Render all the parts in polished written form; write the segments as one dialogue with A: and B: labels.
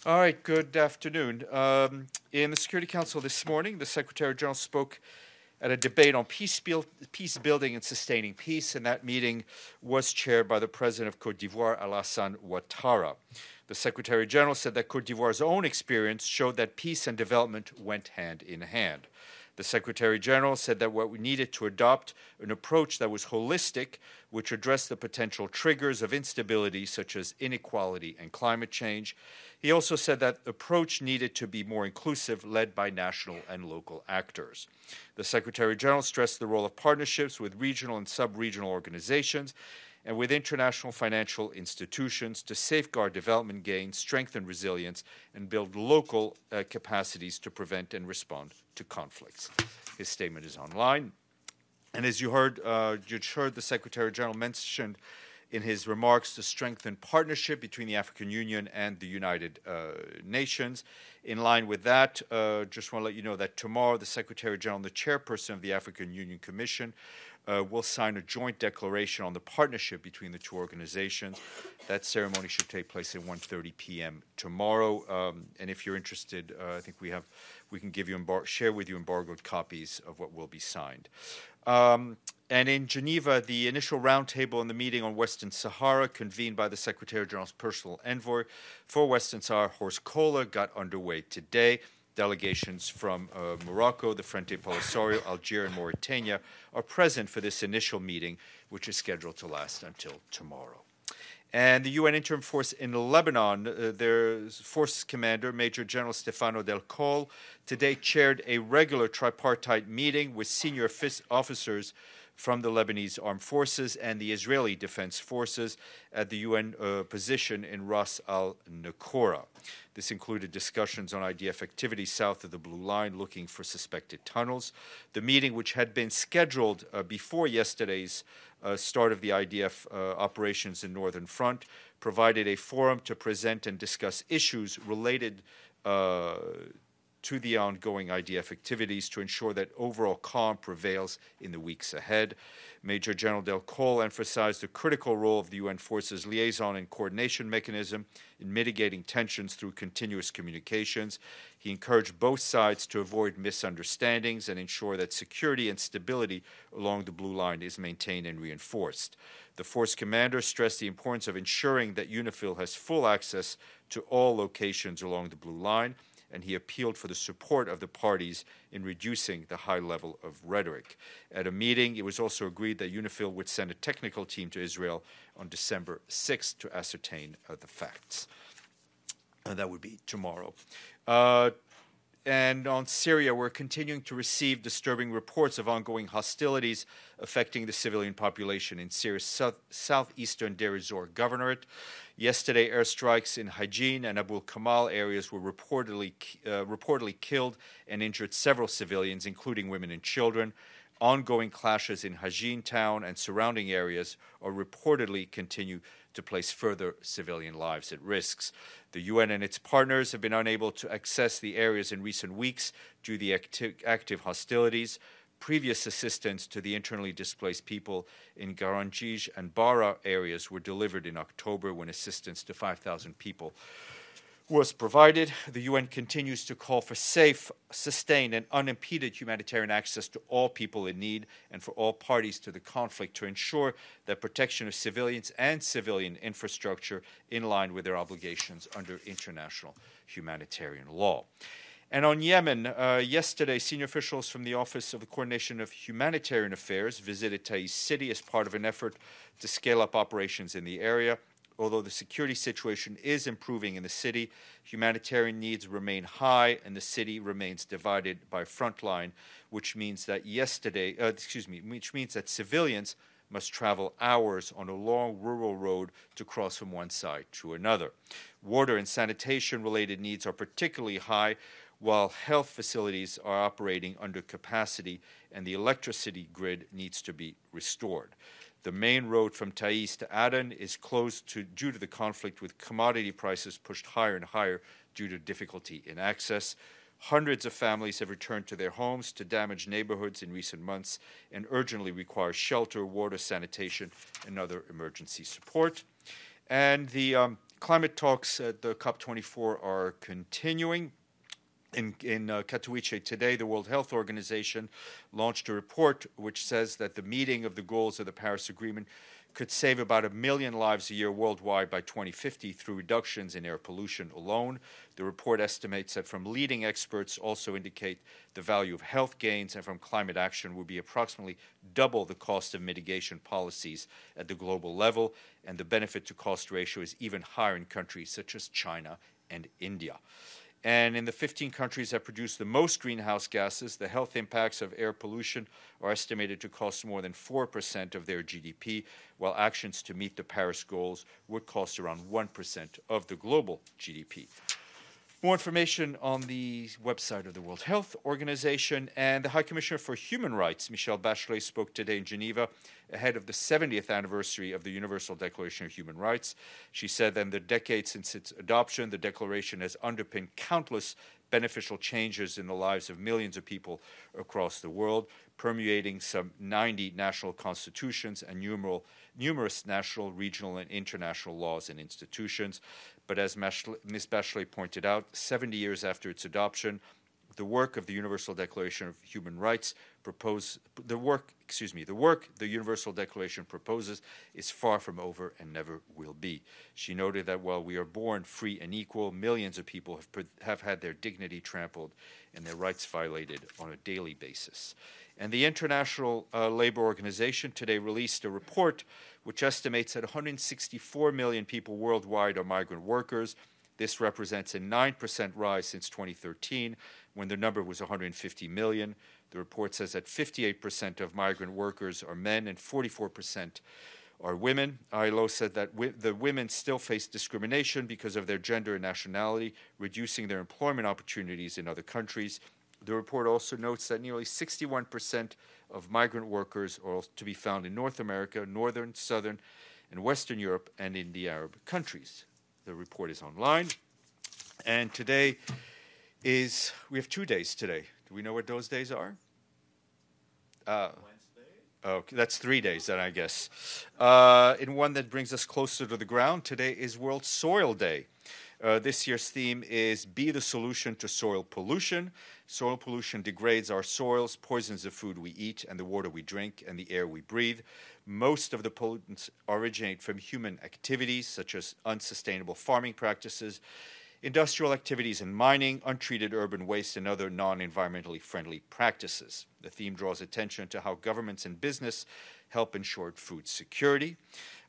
A: All right, good afternoon. In the Security Council this morning, the Secretary General spoke at a debate on peace building and sustaining peace, and that meeting was chaired by the President of Côte d'Ivoire, Alassane Ouattara. The Secretary General said that Côte d'Ivoire's own experience showed that peace and development went hand in hand. The Secretary General said that what we needed to adopt an approach that was holistic, which addressed the potential triggers of instability such as inequality and climate change. He also said that approach needed to be more inclusive, led by national and local actors. The Secretary General stressed the role of partnerships with regional and sub-regional organizations and with international financial institutions to safeguard development gains, strengthen resilience, and build local capacities to prevent and respond to conflicts. His statement is online. And as you just heard the Secretary General mentioned in his remarks to strengthen partnership between the African Union and the United Nations. In line with that, just want to let you know that tomorrow the Secretary General and the Chairperson of the African Union Commission will sign a joint declaration on the partnership between the two organizations. That ceremony should take place at 1:30 p.m. tomorrow. And if you're interested, I think we can give you share with you embargoed copies of what will be signed. And in Geneva, the initial roundtable in the meeting on Western Sahara, convened by the Secretary General's personal envoy for Western Sahara, Horst Kohler, got underway today. Delegations from Morocco, the Frente Polisario, Algeria, and Mauritania are present for this initial meeting, which is scheduled to last until tomorrow. And the UN Interim Force in Lebanon, their force commander, Major General Stéphane Del Col, today chaired a regular tripartite meeting with senior officers from the Lebanese Armed Forces and the Israeli Defense Forces at the UN position in Ras al-Nakora. This included discussions on IDF activities south of the Blue Line looking for suspected tunnels. The meeting, which had been scheduled before yesterday's start of the IDF operations in Northern Front, provided a forum to present and discuss issues related to the ongoing IDF activities to ensure that overall calm prevails in the weeks ahead. Major General Del Col emphasized the critical role of the UN forces liaison and coordination mechanism in mitigating tensions through continuous communications. He encouraged both sides to avoid misunderstandings and ensure that security and stability along the Blue Line is maintained and reinforced. The force commander stressed the importance of ensuring that UNIFIL has full access to all locations along the Blue Line, and he appealed for the support of the parties in reducing the high level of rhetoric. At a meeting, it was also agreed that UNIFIL would send a technical team to Israel on December 6th to ascertain the facts. That would be tomorrow. And on Syria, we're continuing to receive disturbing reports of ongoing hostilities affecting the civilian population in Syria's southeastern Deir ez-Zor governorate. Yesterday, airstrikes in Hajin and Abu Kamal areas were reportedly killed and injured several civilians, including women and children. Ongoing clashes in Hajin town and surrounding areas are reportedly continue to place further civilian lives at risks. The UN and its partners have been unable to access the areas in recent weeks due to the active hostilities. Previous assistance to the internally displaced people in Garanjij and Bara areas were delivered in October when assistance to 5,000 people was provided. The UN continues to call for safe, sustained, and unimpeded humanitarian access to all people in need and for all parties to the conflict to ensure that protection of civilians and civilian infrastructure in line with their obligations under international humanitarian law. And on Yemen, yesterday, senior officials from the Office of the Coordination of Humanitarian Affairs visited Taiz City as part of an effort to scale up operations in the area. Although the security situation is improving in the city, humanitarian needs remain high, and the city remains divided by frontline, which means that civilians must travel hours on a long rural road to cross from one side to another. Water and sanitation-related needs are particularly high, while health facilities are operating under capacity, and the electricity grid needs to be restored. The main road from Taiz to Aden is closed due to the conflict, with commodity prices pushed higher and higher due to difficulty in access. Hundreds of families have returned to their homes to damaged neighborhoods in recent months and urgently require shelter, water, sanitation, and other emergency support. And the climate talks at the COP24 are continuing. In Katowice today, the World Health Organization launched a report which says that the meeting of the goals of the Paris Agreement could save about 1 million lives a year worldwide by 2050 through reductions in air pollution alone. The report estimates that from leading experts also indicate the value of health gains and from climate action would be approximately double the cost of mitigation policies at the global level, and the benefit to cost ratio is even higher in countries such as China and India. And in the 15 countries that produce the most greenhouse gases, the health impacts of air pollution are estimated to cost more than 4% of their GDP, while actions to meet the Paris goals would cost around 1% of the global GDP. More information on the website of the World Health Organization. And the High Commissioner for Human Rights, Michelle Bachelet, spoke today in Geneva ahead of the 70th anniversary of the Universal Declaration of Human Rights. She said that in the decades since its adoption, the Declaration has underpinned countless beneficial changes in the lives of millions of people across the world, permeating some 90 national constitutions and numerous national, regional, and international laws and institutions. But as Ms. Bachelet pointed out, 70 years after its adoption, the work of the Universal Declaration of Human Rights the work the Universal Declaration proposes is far from over and never will be. She noted that while we are born free and equal, millions of people have had their dignity trampled and their rights violated on a daily basis. And the International Labour Organization today released a report which estimates that 164 million people worldwide are migrant workers. This represents a 9% rise since 2013, when the number was 150 million. The report says that 58% of migrant workers are men and 44% are women. ILO said that the women still face discrimination because of their gender and nationality, reducing their employment opportunities in other countries. The report also notes that nearly 61% of migrant workers are to be found in North America, Northern, Southern, and Western Europe, and in the Arab countries. The report is online. And today we have 2 days today. Do we know what those days are?
B: Wednesday?
A: Okay, that's 3 days then, I guess. In one that brings us closer to the ground, today is World Soil Day. This year's theme is Be the Solution to Soil Pollution. Soil pollution degrades our soils, poisons the food we eat and the water we drink and the air we breathe. Most of the pollutants originate from human activities such as unsustainable farming practices, industrial activities and mining, untreated urban waste, and other non-environmentally friendly practices. The theme draws attention to how governments and business help ensure food security.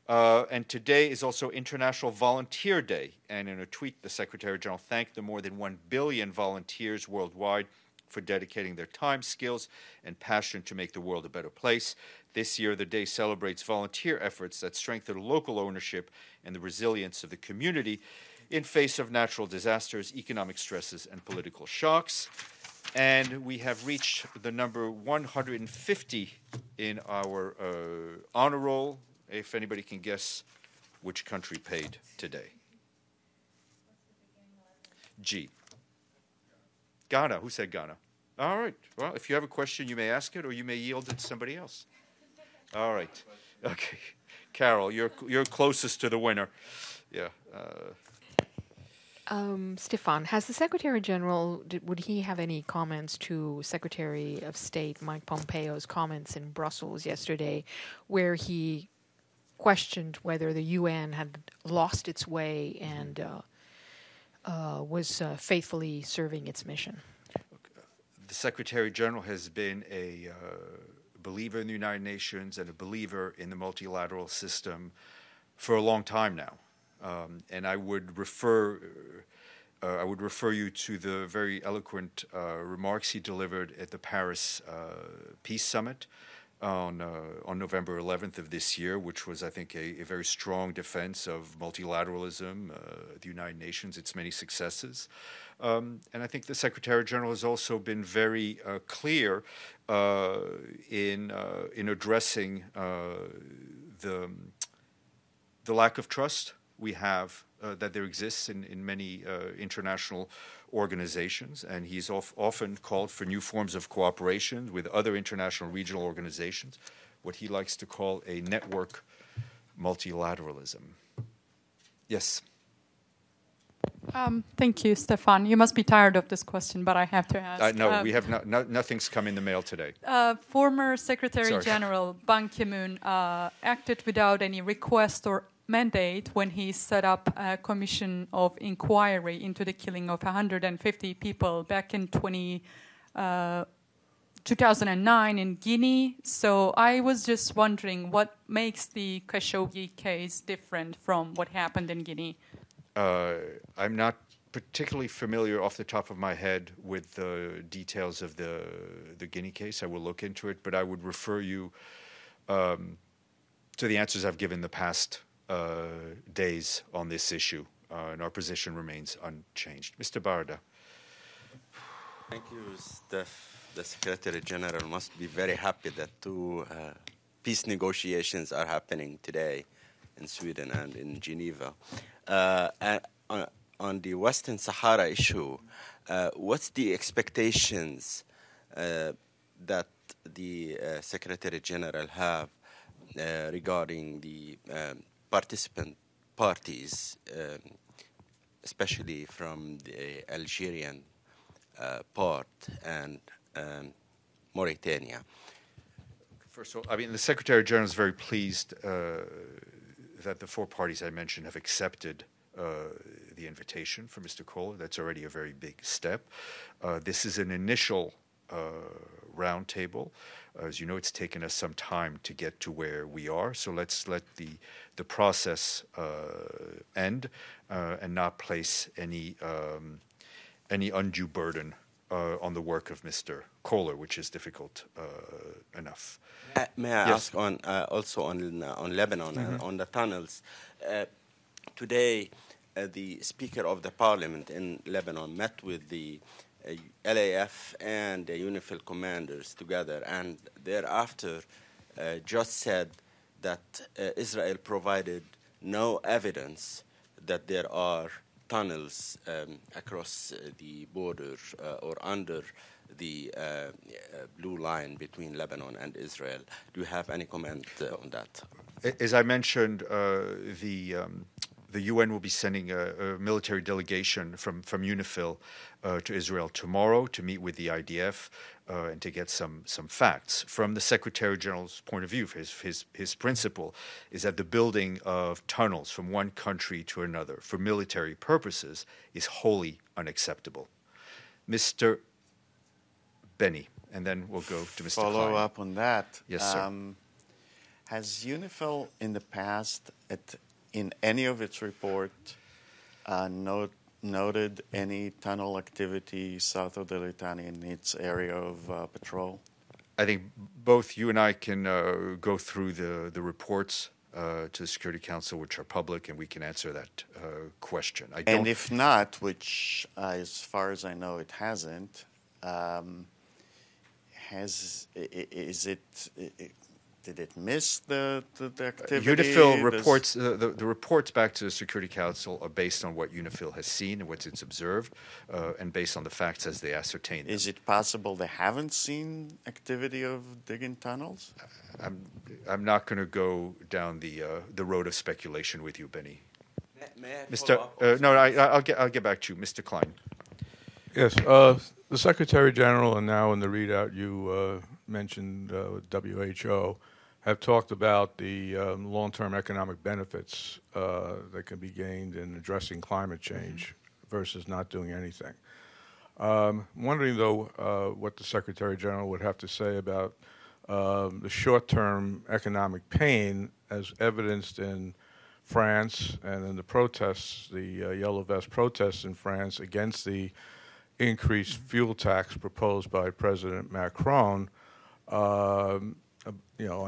A: And today is also International Volunteer Day. And in a tweet, the Secretary General thanked the more than 1 billion volunteers worldwide for dedicating their time, skills, and passion to make the world a better place. This year, the day celebrates volunteer efforts that strengthen local ownership and the resilience of the community in face of natural disasters, economic stresses, and political shocks. And we have reached the number 150 in our honor roll. If anybody can guess which country paid today. G. Ghana. Who said Ghana? All right. Well, if you have a question, you may ask it, or you may yield it to somebody else. All right. Okay. Carol, you're closest to the winner. Yeah.
C: Stéphane, has the Secretary General, would he have any comments to Secretary of State Mike Pompeo's comments in Brussels yesterday, where he questioned whether the UN had lost its way and was faithfully serving its mission?
A: The Secretary General has been a believer in the United Nations and a believer in the multilateral system for a long time now. And I would refer you to the very eloquent remarks he delivered at the Paris Peace Summit on November 11th of this year, which was, I think, a very strong defense of multilateralism, the United Nations, its many successes. And I think the Secretary General has also been very clear in addressing the lack of trust we have that there exists in many international organizations, and he's often called for new forms of cooperation with other international regional organizations, what he likes to call a network multilateralism. Yes?
B: Thank you, Stéphane. You must be tired of this question, but I have to ask.
A: No, we have nothing's come in the mail today.
B: Former Secretary General Ban Ki-moon acted without any request or mandate when he set up a commission of inquiry into the killing of 150 people back in 2009 in Guinea. So I was just wondering what makes the Khashoggi case different from what happened in Guinea?
A: I'm not particularly familiar off the top of my head with the details of the Guinea case. I will look into it, but I would refer you to the answers I've given the past days on this issue, and our position remains unchanged. Mr. Barda.
D: Thank you, Steph. The Secretary General must be very happy that two peace negotiations are happening today in Sweden and in Geneva. On the Western Sahara issue, what's the expectations that the Secretary General have regarding the participant parties, especially from the Algerian part and Mauritania?
A: First of all, I mean, the Secretary General is very pleased that the four parties I mentioned have accepted the invitation for Mr. Kohler. That's already a very big step. This is an initial roundtable. As you know, it's taken us some time to get to where we are. So let's let the process end and not place any undue burden on the work of Mr. Kohler, which is difficult enough.
D: May I ask also on Lebanon and on the tunnels? Today, the Speaker of the Parliament in Lebanon met with the LAF and the UNIFIL commanders together, and thereafter just said that Israel provided no evidence that there are tunnels across the border or under the blue line between Lebanon and Israel. Do you have any comment on that?
A: As I mentioned, the UN will be sending a military delegation from UNIFIL to Israel tomorrow to meet with the IDF and to get some facts. From the Secretary General's point of view, his principle is that the building of tunnels from one country to another for military purposes is wholly unacceptable. Mr. Benny, and then we'll go to Mr.
E: Follow
A: Klein.
E: up on that.
A: Yes, sir.
E: Has UNIFIL in the past, in any of its report, noted any tunnel activity south of the Litani in its area of patrol?
A: I think both you and I can go through the reports to the Security Council, which are public, and we can answer that question.
E: And if not, which as far as I know it hasn't, did it miss the activity?
A: UNIFIL reports, the reports back to the Security Council are based on what UNIFIL has seen and what it's observed, and based on the facts as they ascertain them.
E: Is it possible they haven't seen activity of digging tunnels?
A: I'm not going to go down the road of speculation with you, Benny.
D: May I
A: Mr. I'll get back to you, Mr. Klein.
F: Yes, the Secretary General, and now in the readout you mentioned WHO, have talked about the long-term economic benefits that can be gained in addressing climate change versus not doing anything. Wondering, though, what the Secretary General would have to say about the short-term economic pain as evidenced in France and in the protests, the Yellow Vest protests in France against the increased fuel tax proposed by President Macron, on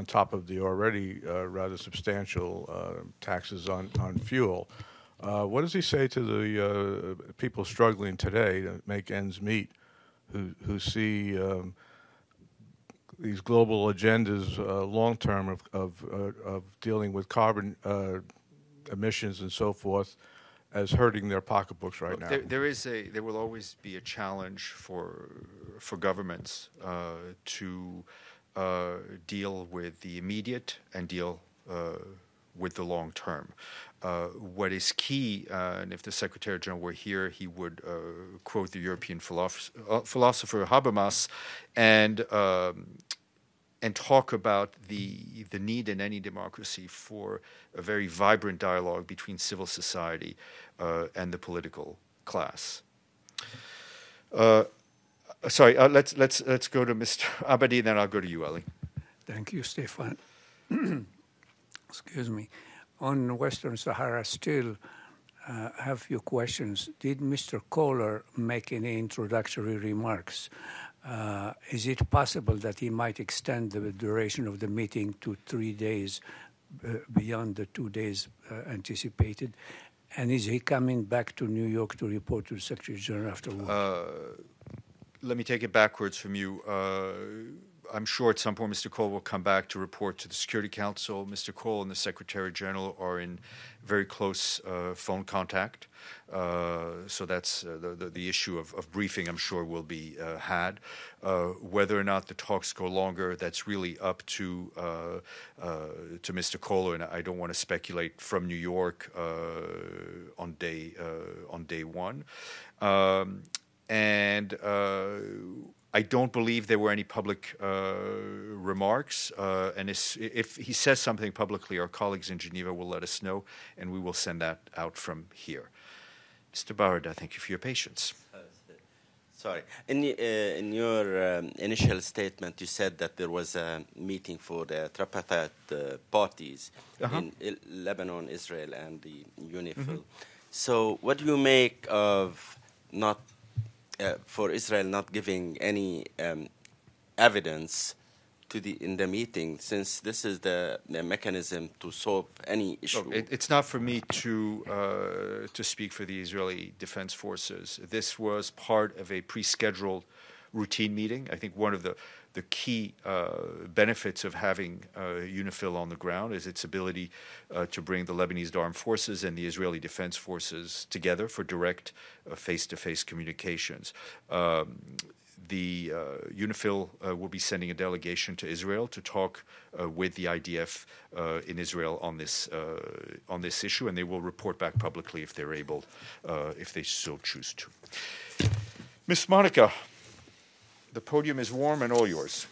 F: top of the already rather substantial taxes on fuel. What does he say to the people struggling today to make ends meet, who see these global agendas long term of dealing with carbon emissions and so forth as hurting their pocketbooks right now?
A: There will always be a challenge for governments to deal with the immediate and deal with the long term. What is key, and if the Secretary General were here, he would quote the European philosopher Habermas and talk about the need in any democracy for a very vibrant dialogue between civil society and the political class. Sorry, let's go to Mr. Abadi, then I'll go to you, Ali.
G: Thank you, Stéphane. Excuse me. On Western Sahara, still have few questions. Did Mr. Kohler make any introductory remarks? Is it possible that he might extend the duration of the meeting to 3 days beyond the 2 days anticipated? And is he coming back to New York to report to the Secretary General afterwards?
A: Let me take it backwards from you. I'm sure at some point Mr. Cole will come back to report to the Security Council. Mr. Cole and the Secretary General are in very close phone contact. So that's the issue of briefing, I'm sure, will be had. Whether or not the talks go longer, that's really up to Mr. Kohler, and I don't want to speculate from New York on day one. I don't believe there were any public remarks, and if he says something publicly, our colleagues in Geneva will let us know, and we will send that out from here. Mr. Barada, thank you for your patience.
D: Sorry. In your initial statement, you said that there was a meeting for the tripartite parties in Lebanon, Israel, and the UNIFIL. So what do you make of for Israel not giving any evidence in the meeting, since this is the mechanism to solve any issue?
A: Look, it's not for me to speak for the Israeli Defense Forces. This was part of a pre-scheduled routine meeting. I think one of the key benefits of having UNIFIL on the ground is its ability to bring the Lebanese Armed Forces and the Israeli Defense Forces together for direct face-to-face communications. The UNIFIL will be sending a delegation to Israel to talk with the IDF in Israel on this issue, and they will report back publicly if they're able, if they so choose to. Miss Monica, the podium is warm and all yours.